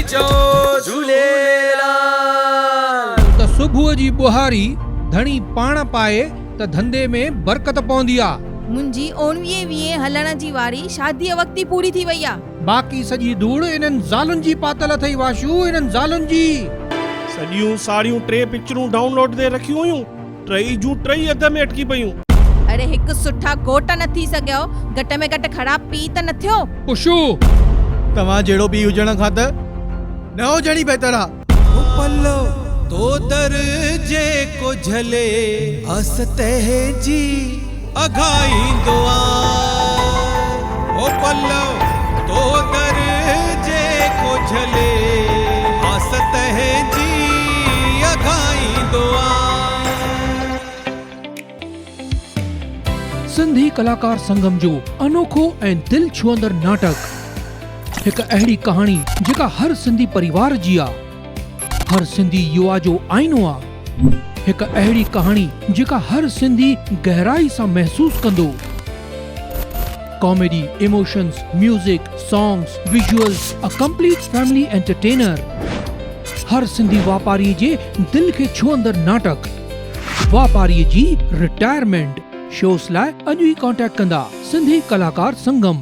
चओ झूलेलाल। त सुबुह जी बुहारी धणी पाण पाए त धंधे में बरकत पवंदी आ। मुंहिंजी 19-20 हलण जी वारी शादीअ वक़्ति पूरी थी वई आ। बाक़ी सॼी धूड़ इन्हनि ज़ालुनि जी पातल अथई वाशू, इन्हनि ज़ालुनि जी। सॼियूं साड़ियूं 3 पिक्चरूं डाउनलोड ते रखियूं हुयूं, 3 जूं 3 अध में अटकी पयूं। अरे हिकु सुठा घोट न थी सघियो, घट में घटि ख़राब पी त न थियो। पुशू तव्हां जहिड़ो पी हुजण खां त न हुजणी बहितर आ। पल्लो तो दर जेको झले हसते जी अघाईंदो आ। ओ पल्लो तो दर जेको झले हसते जी अघाईंदो आ। सिंधी कलाकार संगम जो अनोखो ऐं दिल छुअंदड़ नाटक, हिक अहिड़ी कहाणी जेका हर सिंधी परिवार जी आ, हर सिंधी युवा जो आईनो आ। हिक अहिड़ी कहाणी जेका हर सिंधी गहराई सां महसूस कंदो। Comedy, emotions, music, songs, visuals, a complete family entertainer. हर सिंधी वापारी जे दिल खे छुअंदड़ नाटक, वापारी जी रिटायरमेंट। शोस लाइ अॼु ई कॉन्टेक्ट कंदा सिंधी कलाकार संगम।